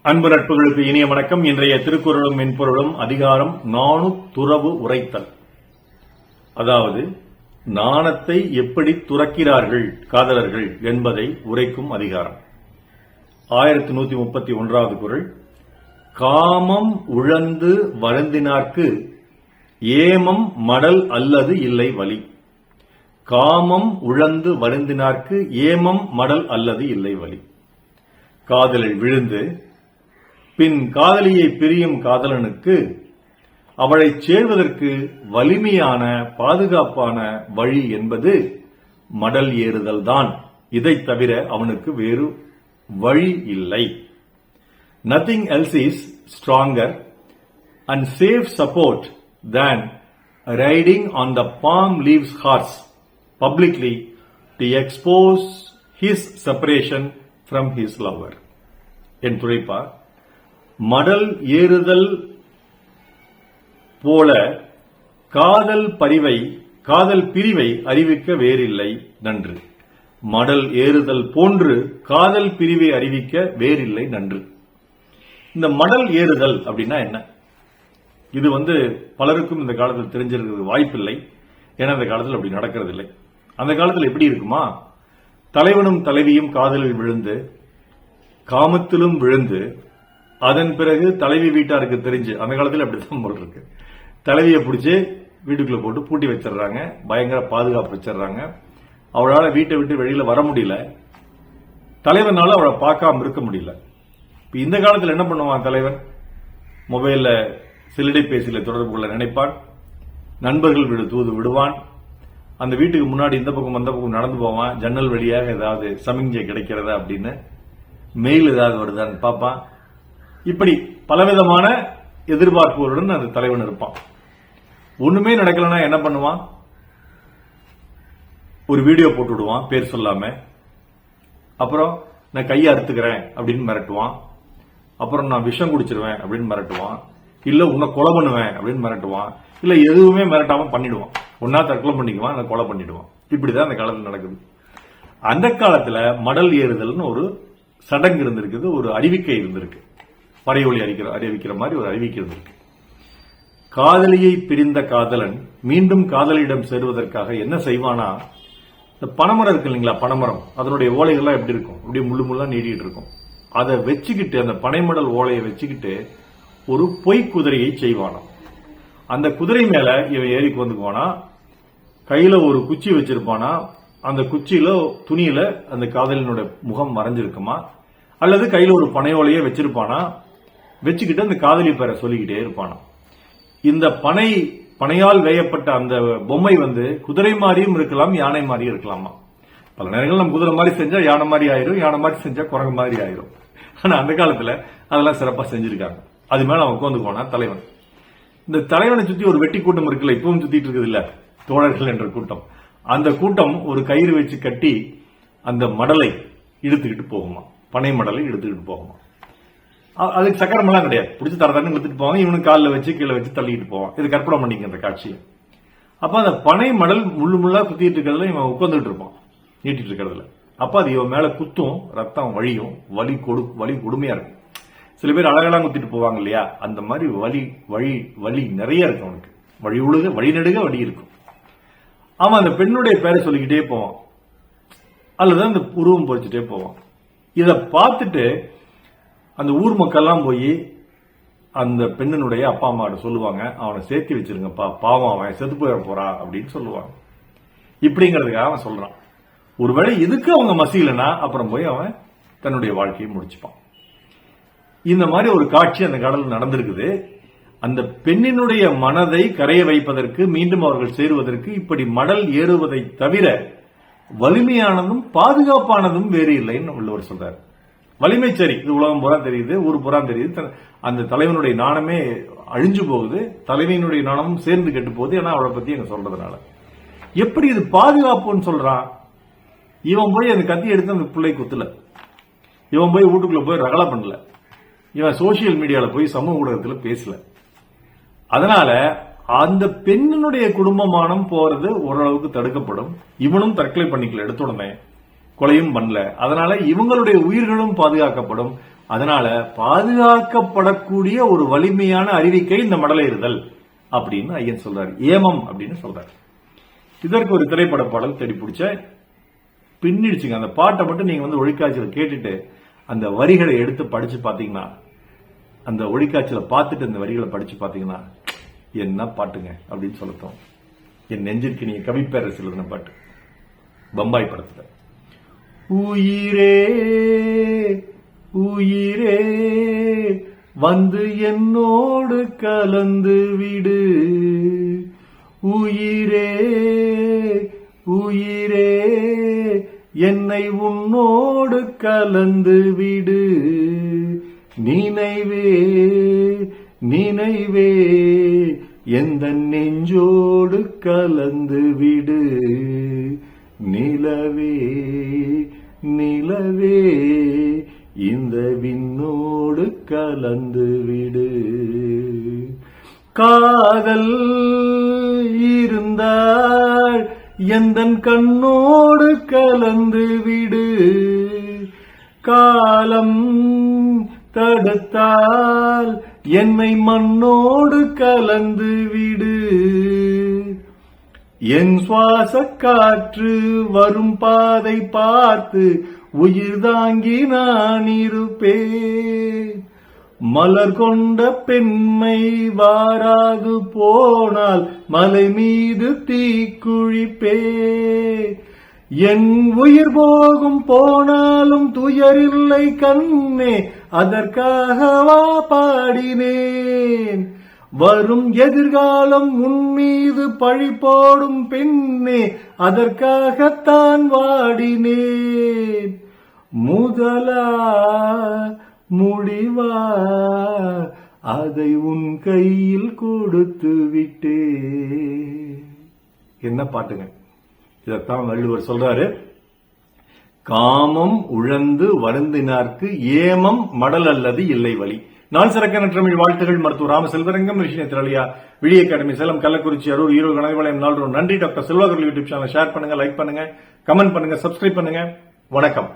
அன்பு நட்புகளுக்கு இனிய வணக்கம். இன்றைய திருக்குறளும் மென்பொருளும் அதிகாரம் துறவு உரைத்தல். அதாவது நாணத்தை எப்படி துறக்கிறார்கள் காதலர்கள் என்பதை உரைக்கும் அதிகாரம். 1131வது குறள். காமம் உழந்து வருந்தினார்க்கு ஏமம் மடல் அல்லது இல்லை வலி. காமம் உழந்து வருந்தினார்க்கு ஏமம் மடல் அல்லது இல்லை வலி. காதலில் விழுந்து பின் காதலியை பிரியும் காதலனுக்கு அவளை சேர்வதற்கு வலிமையான பாதுகாப்பான வழி என்பது மடல் ஏறுதல் தான். இதை தவிர அவனுக்கு வேறு வழி இல்லை. Nothing else is stronger and safe support than riding on the palm leaves horse publicly to expose his separation from his lover. என் துரைப்பா, மடல் ஏறுதல் போல காதல் பிரிவை அறிவிக்க வேறில்லை நன்று. மடல் ஏறுதல் போன்று காதல் பிரிவை அறிவிக்க வேறில்லை நன்று. இந்த மடல் ஏறுதல் அப்படின்னா என்ன? இது பலருக்கும் இந்த காலத்தில் தெரிஞ்சிருக்கிறது வாய்ப்பில்லை. ஏன்னா இந்த காலத்தில் அப்படி நடக்கிறது இல்லை. அந்த காலத்தில் எப்படி இருக்குமா, தலைவனும் தலைவியும் காதலில் விழுந்து காமத்திலும் விழுந்து அதன் பிறகு தலைவி வீட்டாருக்கு தெரிஞ்சு, அந்த காலத்தில் அப்படித்தான் போல் இருக்கு, தலைவியை பிடிச்சி வீட்டுக்குள்ள போட்டு பூட்டி வச்சிடறாங்க, பயங்கர பாதுகாப்பு வச்சிடறாங்க. அவளால் வீட்டை விட்டு வெளியில வர முடியல, தலைவனால அவளை பார்க்காம இருக்க முடியல. இப்ப இந்த காலத்தில் என்ன பண்ணுவான் தலைவன்? மொபைல்ல செல்லிடைபேசியில தொடர்பு கொள்ள நினைப்பான், நண்பர்கள் தூது விடுவான், அந்த வீட்டுக்கு முன்னாடி இந்த பக்கம் அந்த பக்கம் நடந்து போவான், ஜன்னல் வழியாக ஏதாவது சமிஞ்சை கிடைக்கிறதா அப்படின்னு, மெயில் ஏதாவது வருதான்னு பார்ப்பான். இப்படி பலவிதமான எதிர்பார்ப்புகளுடன் அந்த தலைவன் இருப்பான். ஒண்ணுமே நடக்கலன்னா என்ன பண்ணுவான்? ஒரு வீடியோ போட்டு விடுவான் பேர் சொல்லாம. அப்புறம் நான் கையை அறுத்துக்கிறேன் அப்படின்னு மிரட்டுவான். அப்புறம் நான் விஷம் குடிச்சிருவேன் அப்படின்னு மிரட்டுவான். இல்ல உன்னை கொலை பண்ணுவேன் அப்படின்னு மிரட்டுவான். இல்ல எதுவுமே மிரட்டாம பண்ணிடுவான். ஒன்னா தற்கொலை பண்ணிக்குவான், அதை கொலை பண்ணிடுவான். இப்படிதான் அந்த காலத்தில் நடக்குது. அந்த காலத்துல மடல் ஏறுதல்னு ஒரு சடங்கு இருந்திருக்குது, ஒரு அறிவிக்கை இருந்திருக்கு. பறையொலி அறிவிக்கிற மாதிரி ஒரு அறிவிக்கை இருந்திருக்கு. காதலியை பிரிந்த காதலன் மீண்டும் காதலியிடம் சேருவதற்காக என்ன செய்வானா, இந்த பனைமரம் இருக்கு இல்லைங்களா, பனைமரம், அதனுடைய ஓலைகள்லாம் எப்படி இருக்கும், அப்படியே முள்ளா நீடிட்டு இருக்கும். அதை வச்சுக்கிட்டு, அந்த பனைமடல் ஓலையை வச்சுக்கிட்டு ஒரு பொய் குதிரையை செய்வானாம். அந்த குதிரை மேல இவன் ஏறி வந்துக்குவானா, கையில ஒரு குச்சி வச்சிருப்பானா, அந்த குச்சியில துணியில அந்த காதலினோட முகம் மறைஞ்சிருக்குமா, அல்லது கையில ஒரு பனையோலையே வச்சிருப்பானா, வச்சுக்கிட்டு அந்த காதலி பேரை சொல்லிக்கிட்டே இருப்பானா. இந்த பனையால் வேயப்பட்ட அந்த பொம்மை குதிரை மாதிரியும் இருக்கலாம், யானை மாதிரியும் இருக்கலாமா. பல நேரங்கள் நம்ம குதிரை மாதிரி செஞ்சா யானை மாதிரி ஆயிரும், யானை மாதிரி செஞ்சா குரங்கு மாதிரி ஆயிரும். ஆனா அந்த காலத்துல அதெல்லாம் சிறப்பா செஞ்சிருக்காங்க. அது மேல அவன் உட்காந்துக்குவானா தலைவன். இந்த தலைவனை சுத்தி ஒரு வெட்டி கூட்டம் இருக்குல்ல, இப்பவும் சுத்திட்டு இருக்குது இல்ல, தோழர்கள் என்ற கூட்டம். அந்த கூட்டம் ஒரு கயிறு வச்சு கட்டி அந்த மடலை இழுத்துக்கிட்டு போகுமா, பனை மடலை இழுத்துக்கிட்டு போகுமா. அதுக்கு சக்கரமெல்லாம் கிடையாது, பிடிச்சி தரத்தானு இழுத்துட்டு போவாங்க. இவனுக்கு காலில் வச்சு கீழே வச்சு தள்ளிட்டு போவான். இது கற்பனை பண்ணிக்க அந்த காட்சியை. அப்ப அந்த பனை மடல் முள்ளா குத்திட்டு இருக்கிறதுல இவன் உட்காந்துட்டு இருப்பான், நீட்டிட்டு இருக்கிறதுல. அப்ப அது இவன் மேல குத்தும், ரத்தம் வழியும், வலி கொடுமையா இருக்கும். சில பேர் அழகெல்லாம் குத்திட்டு போவாங்க இல்லையா, அந்த மாதிரி வலி நிறைய இருக்கும் அவனுக்கு. வழி நெடுக வலி இருக்கும். அவன் அந்த பெண்ணுடைய பேரை சொல்லிக்கிட்டே போவான், அல்லது அந்த உருவம் பொறிச்சுட்டே போவான். இதை பார்த்துட்டு அந்த ஊர் மக்கள்லாம் போய் அந்த பெண்ணினுடைய அப்பா அம்மா சொல்லுவாங்க, அவனை சேர்த்து வச்சிருங்கப்பா, பாவம் அவன் செத்து போயிட போறா அப்படின்னு சொல்லுவாங்க. இப்படிங்கிறதுக்காக அவன் சொல்றான். ஒருவேளை எதுக்கு அவங்க மசியலனா அப்புறம் போய் அவன் தன்னுடைய வாழ்க்கையை முடிச்சுப்பான். இந்த மாதிரி ஒரு காட்சி அந்த கடலில் நடந்திருக்குது. அந்த பெண்ணினுடைய மனதை கரைய வைப்பதற்கு, மீண்டும் அவர்கள் சேருவதற்கு இப்படி மடல் ஏறுவதை தவிர வலிமையானதும் பாதுகாப்பானதும் வேறு இல்லைன்னு உள்ளவர் சொல்றாரு. வலிமை சரி, இது உலகம் பூரா தெரியுது, ஊர் பூரா தெரியுது. அந்த தலைவனுடைய நாணமே அழிஞ்சு போகுது, தலைவனுடைய நாணமும் சேர்ந்து கெட்டு போகுது. ஏன்னா அவளை பத்தி எங்க சொல்றதுனால எப்படி இது பாதுகாப்புன்னு சொல்றான்? இவன் போய் அந்த கத்தி எடுத்து அந்த பிள்ளை குத்துல, இவன் போய் வீட்டுக்குள்ள போய் ரகலை பண்ணல, இவன் சோசியல் மீடியால போய் சமூக ஊடகத்தில் பேசல. அதனால அந்த பெண்ணினுடைய குடும்பமானம் போறது ஓரளவுக்கு தடுக்கப்படும். இவனும் தற்கொலை பண்ணிக்கல, எடுத்த உடனே கொலையும் பண்ணல. அதனால இவங்களுடைய உயிர்களும் பாதுகாக்கப்படும். அதனால பாதுகாக்கப்படக்கூடிய ஒரு வலிமையான அறிவிக்கை இந்த மடலேறுதல் அப்படின்னு ஐயன் சொல்றாரு. ஏமம் அப்படின்னு சொல்றாரு. இதற்கு ஒரு திரைப்பட பாடல் தேடி பிடிச்ச பின்னிடுச்சுங்க. அந்த பாட்டை மட்டும் நீங்க ஒளிக்காட்சியில கேட்டுட்டு அந்த வரிகளை எடுத்து படிச்சு பாத்தீங்கன்னா, அந்த ஒளிக்காட்சியில பார்த்துட்டு அந்த வரிகளை படிச்சு பாத்தீங்கன்னா, என்ன பாட்டுங்க அப்படின்னு சொல்லட்டும். என் நெஞ்சிற்கு நீங்க கவிப்பேரரசு எழுதின பாட்டு, பம்பாய் படத்துல. உயிரே உயிரே வந்து என்னோடு கலந்து விடு, உயிரே உயிரே என்னை உன்னோடு கலந்து விடு, நினைவே நினைவே எந்த நெஞ்சோடு கலந்து விடு, நிலவே நிலவே இந்த விண்ணோடு கலந்து விடு. காதல் இருந்தால் எந்தன் கண்ணோடு கலந்து விடு, காலம் தடுத்தால் என்னை மண்ணோடு கலந்து விடு, என் சுவாச காற்று வரும் பாதை பார்த்து உயிர் தாங்கி நான் இருப்பேன், மலர் கொண்ட பெண்மை வாராது போனால் மலை மீது தீக்குழிப்பே, என் உயிர் போகும் போனாலும் துயரில்லை கண்ணே அதற்காகவா பாடினேன், வரும் எதிர்காலம் உன் மீது பழி போடும் பெண்ணே அதற்காகத்தான் வாடினேன், முதலா முடிவா அதை உன் கையில் கொடுத்து விட்டே. என்ன பாட்டுங்க. இதத்தான் வள்ளுவர் சொல்றாரு, காமம் உழந்து வருந்தினார்க்கு ஏமம் மடல் அல்லது இல்லை வழி. நான் சிறக்க தமிழ் வாழ்த்துகள். மருத்துவர் ராம செல்வரங்கம், விஷயத்திரலியா, விடிய அகாடமி, சேலம், கள்ளக்குறிச்சி, அரூர், ஈரோடு, கனகபாளையம், நாள். நன்றி. Doctor Selvakar YouTube channel share பண்ணுங்க, லைக் பண்ணுங்க, கமெண்ட் பண்ணுங்க, சப்ஸ்கிரைப் பண்ணுங்க. வணக்கம்.